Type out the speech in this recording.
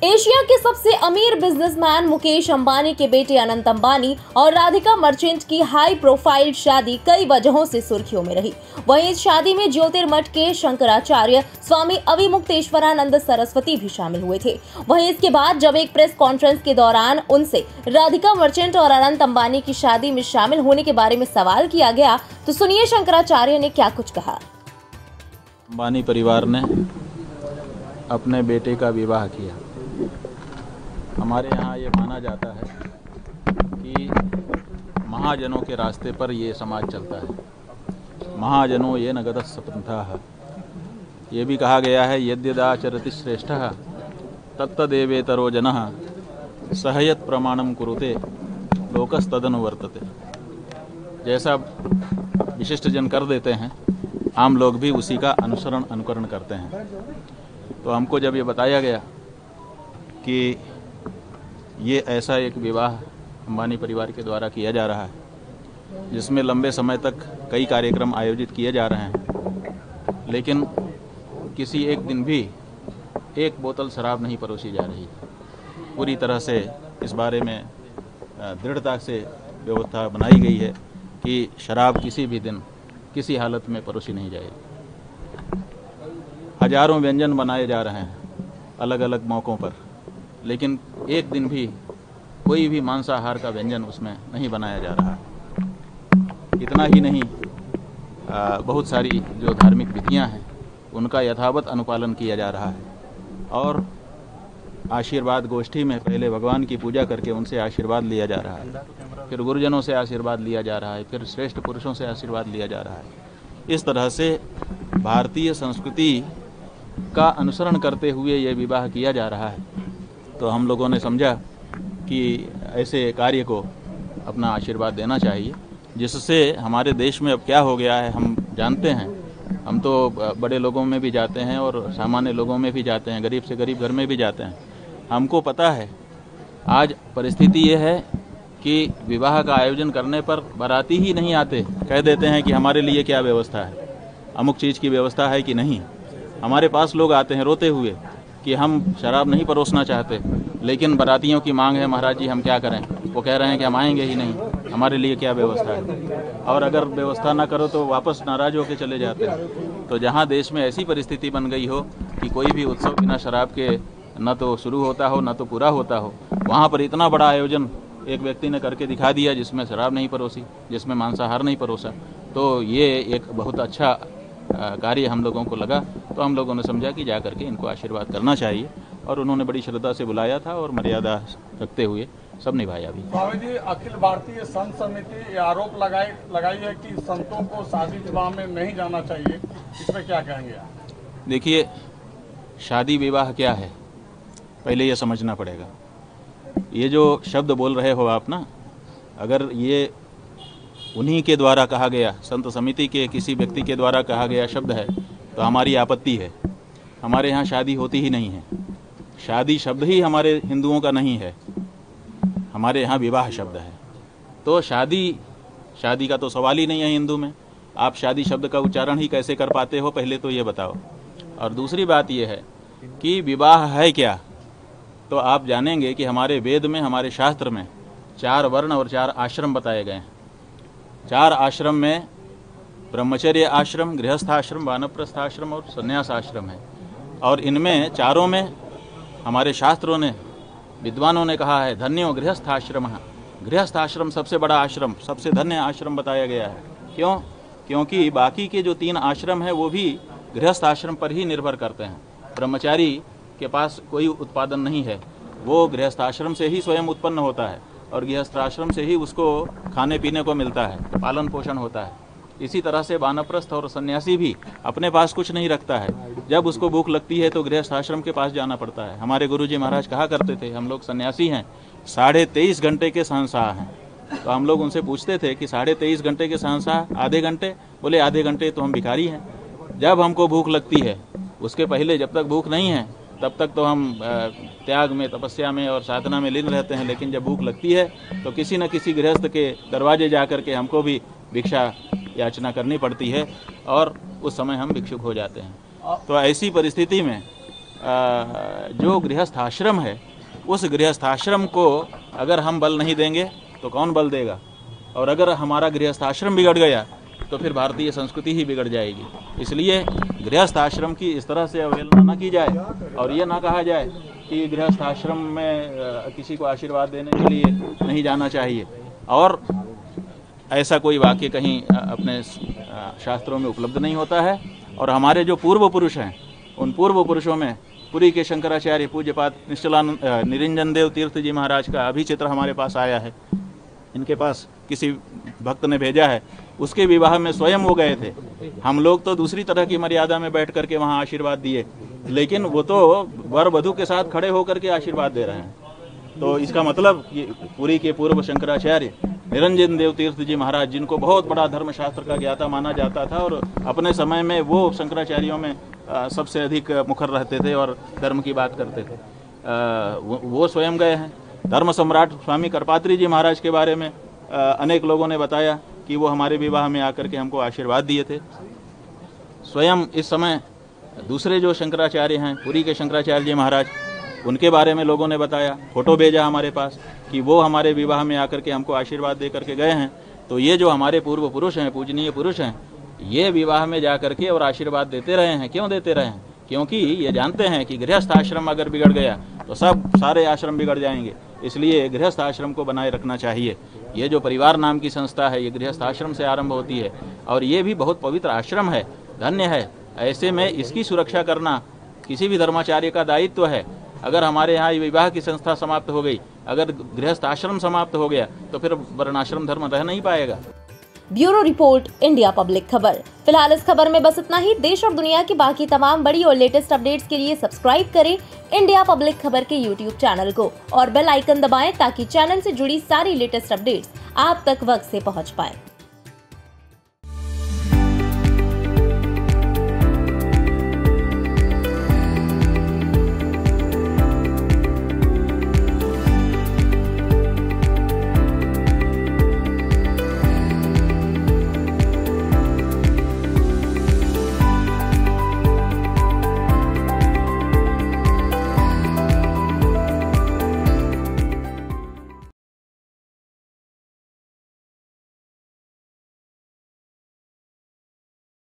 Asia के सबसे अमीर बिजनेसमैन मुकेश अंबानी के बेटे अनंत अंबानी और राधिका मर्चेंट की हाई प्रोफाइल शादी कई वजहों से सुर्खियों में रही। वहीं इस शादी में ज्योतिर्मठ के शंकराचार्य स्वामी अविमुक्तेश्वरानंद सरस्वती भी शामिल हुए थे। वहीं इसके बाद जब एक प्रेस कॉन्फ्रेंस के दौरान उनसे राधिका मर्चेंट और अनंत अंबानी की शादी में शामिल होने के बारे में सवाल किया गया, तो सुनिए शंकराचार्य ने क्या कुछ कहा। अंबानी परिवार ने अपने बेटे का विवाह किया। हमारे यहाँ ये माना जाता है कि महाजनों के रास्ते पर ये समाज चलता है। महाजनों ये नगद सपंथा। ये भी कहा गया है यद्यदाचरति श्रेष्ठः तत्तदेवेतरो जनः सहयत प्रमाणम कुरुते लोकस्तदनुवर्तते। जैसा विशिष्ट जन कर देते हैं, आम लोग भी उसी का अनुकरण करते हैं। तो हमको जब ये बताया गया कि ये ऐसा एक विवाह अंबानी परिवार के द्वारा किया जा रहा है जिसमें लंबे समय तक कई कार्यक्रम आयोजित किए जा रहे हैं, लेकिन किसी एक दिन भी एक बोतल शराब नहीं परोसी जा रही। पूरी तरह से इस बारे में दृढ़ता से व्यवस्था बनाई गई है कि शराब किसी भी दिन किसी हालत में परोसी नहीं जाएगी। हजारों व्यंजन बनाए जा रहे हैं अलग अलग मौक़ों पर, लेकिन एक दिन भी कोई भी मांसाहार का व्यंजन उसमें नहीं बनाया जा रहा। इतना ही नहीं, बहुत सारी जो धार्मिक विधियां हैं उनका यथावत अनुपालन किया जा रहा है। और आशीर्वाद गोष्ठी में पहले भगवान की पूजा करके उनसे आशीर्वाद लिया जा रहा है, फिर गुरुजनों से आशीर्वाद लिया जा रहा है, फिर श्रेष्ठ पुरुषों से आशीर्वाद लिया जा रहा है। इस तरह से भारतीय संस्कृति का अनुसरण करते हुए ये विवाह किया जा रहा है। तो हम लोगों ने समझा कि ऐसे कार्य को अपना आशीर्वाद देना चाहिए, जिससे हमारे देश में अब क्या हो गया है हम जानते हैं। हम तो बड़े लोगों में भी जाते हैं और सामान्य लोगों में भी जाते हैं, गरीब से गरीब घर में भी जाते हैं। हमको पता है आज परिस्थिति ये है कि विवाह का आयोजन करने पर बाराती ही नहीं आते, कह देते हैं कि हमारे लिए क्या व्यवस्था है, अमुक चीज़ की व्यवस्था है कि नहीं। हमारे पास लोग आते हैं रोते हुए कि हम शराब नहीं परोसना चाहते, लेकिन बारातियों की मांग है, महाराज जी हम क्या करें। वो कह रहे हैं कि हम आएंगे ही नहीं, हमारे लिए क्या व्यवस्था है। और अगर व्यवस्था ना करो तो वापस नाराज होकर चले जाते हैं। तो जहाँ देश में ऐसी परिस्थिति बन गई हो कि कोई भी उत्सव बिना शराब के न तो शुरू होता हो न तो पूरा होता हो, वहाँ पर इतना बड़ा आयोजन एक व्यक्ति ने करके दिखा दिया जिसमें शराब नहीं परोसी, जिसमें मांसाहार नहीं परोसा। तो ये एक बहुत अच्छा कार्य हम लोगों को लगा। तो हम लोगों ने समझा कि जा करके इनको आशीर्वाद करना चाहिए, और उन्होंने बड़ी श्रद्धा से बुलाया था और मर्यादा रखते हुए सब निभाया भी। स्वामी जी, अखिल भारतीय संत समिति ये आरोप लगाई है कि संतों को शादी विवाह में नहीं जाना चाहिए, इस पर क्या कहेंगे आप? देखिए, शादी विवाह क्या है पहले ये समझना पड़ेगा। ये जो शब्द बोल रहे हो आप ना, अगर ये उन्हीं के द्वारा कहा गया, संत समिति के किसी व्यक्ति के द्वारा कहा गया शब्द है तो हमारी आपत्ति है। हमारे यहाँ शादी होती ही नहीं है। शादी शब्द ही हमारे हिंदुओं का नहीं है, हमारे यहाँ विवाह शब्द है। तो शादी का तो सवाल ही नहीं है हिंदू में। आप शादी शब्द का उच्चारण ही कैसे कर पाते हो, पहले तो ये बताओ। और दूसरी बात ये है कि विवाह है क्या, तो आप जानेंगे कि हमारे वेद में, हमारे शास्त्र में 4 वर्ण और 4 आश्रम बताए गए हैं। 4 आश्रम में ब्रह्मचर्य आश्रम, गृहस्थ आश्रम, वानप्रस्थ आश्रम और संन्यास आश्रम है। और इनमें चारों में हमारे शास्त्रों ने, विद्वानों ने कहा है धन्यो गृहस्थ आश्रम। गृहस्थ आश्रम सबसे बड़ा आश्रम, सबसे धन्य आश्रम बताया गया है। क्यों? क्योंकि बाकी के जो 3 आश्रम हैं वो भी गृहस्थ आश्रम पर ही निर्भर करते हैं। ब्रह्मचारी के पास कोई उत्पादन नहीं है, वो गृहस्थ आश्रम से ही स्वयं उत्पन्न होता है और गृहस्थ आश्रम से ही उसको खाने पीने को मिलता है, पालन पोषण होता है। इसी तरह से वानप्रस्थ और सन्यासी भी अपने पास कुछ नहीं रखता है, जब उसको भूख लगती है तो गृहस्थ आश्रम के पास जाना पड़ता है। हमारे गुरुजी महाराज कहा करते थे, हम लोग सन्यासी हैं, 23.5 घंटे के शहंशाह हैं। तो हम लोग उनसे पूछते थे कि 23.5 घंटे के शहंशाह, आधे घंटे? बोले आधे घंटे तो हम भिखारी हैं। जब हमको भूख लगती है, उसके पहले जब तक भूख नहीं है तब तक तो हम त्याग में, तपस्या में और साधना में लीन रहते हैं, लेकिन जब भूख लगती है तो किसी न किसी गृहस्थ के दरवाजे जा कर के हमको भी भिक्षा याचना करनी पड़ती है और उस समय हम भिक्षुक हो जाते हैं। तो ऐसी परिस्थिति में जो गृहस्थ आश्रम है उस गृहस्थ आश्रम को अगर हम बल नहीं देंगे तो कौन बल देगा, और अगर हमारा गृहस्थ आश्रम बिगड़ गया तो फिर भारतीय संस्कृति ही बिगड़ जाएगी। इसलिए गृहस्थ आश्रम की इस तरह से अवहेलना न की जाए और ये ना कहा जाए कि गृहस्थ आश्रम में किसी को आशीर्वाद देने के लिए नहीं जाना चाहिए। और ऐसा कोई वाक्य कहीं अपने शास्त्रों में उपलब्ध नहीं होता है। और हमारे जो पूर्व पुरुष हैं उन पूर्व पुरुषों में पुरी के शंकराचार्य पूज्यपाद निश्चलानंद निरंजन देव तीर्थ जी महाराज का अभी चित्र हमारे पास आया है। इनके पास किसी भक्त ने भेजा है, उसके विवाह में स्वयं वो गए थे। हम लोग तो दूसरी तरह की मर्यादा में बैठ करके वहाँ आशीर्वाद दिए, लेकिन वो तो वर वधू के साथ खड़े होकर के आशीर्वाद दे रहे हैं। तो इसका मतलब कि पुरी के पूर्व शंकराचार्य निरंजन देव तीर्थ जी महाराज, जिनको बहुत बड़ा धर्मशास्त्र का ज्ञाता माना जाता था और अपने समय में वो शंकराचार्यों में सबसे अधिक मुखर रहते थे और धर्म की बात करते थे, वो स्वयं गए हैं। धर्म सम्राट स्वामी करपात्री जी महाराज के बारे में अनेक लोगों ने बताया कि वो हमारे विवाह में आकर के हमको आशीर्वाद दिए थे। स्वयं इस समय दूसरे जो शंकराचार्य हैं, पुरी के शंकराचार्य जी महाराज, उनके बारे में लोगों ने बताया, फोटो भेजा हमारे पास कि वो हमारे विवाह में आकर के हमको आशीर्वाद दे करके गए हैं। तो ये जो हमारे पूर्व पुरुष हैं, पूजनीय पुरुष हैं, ये विवाह में जा करके और आशीर्वाद देते रहे हैं। क्यों देते रहे हैं? क्योंकि ये जानते हैं कि गृहस्थ आश्रम अगर बिगड़ गया तो सारे आश्रम बिगड़ जाएंगे। इसलिए गृहस्थ आश्रम को बनाए रखना चाहिए। ये जो परिवार नाम की संस्था है, ये गृहस्थ आश्रम से आरंभ होती है और ये भी बहुत पवित्र आश्रम है, धन्य है। ऐसे में इसकी सुरक्षा करना किसी भी धर्माचार्य का दायित्व है। अगर हमारे यहाँ विवाह की संस्था समाप्त हो गई, अगर गृहस्थ आश्रम समाप्त हो गया तो फिर वर्णाश्रम धर्म रह नहीं पाएगा। ब्यूरो रिपोर्ट, इंडिया पब्लिक खबर। फिलहाल इस खबर में बस इतना ही। देश और दुनिया की बाकी तमाम बड़ी और लेटेस्ट अपडेट्स के लिए सब्सक्राइब करें इंडिया पब्लिक खबर के YouTube चैनल को और बेल आइकन दबाएं ताकि चैनल से जुड़ी सारी लेटेस्ट अपडेट्स आप तक वक्त से पहुंच पाए।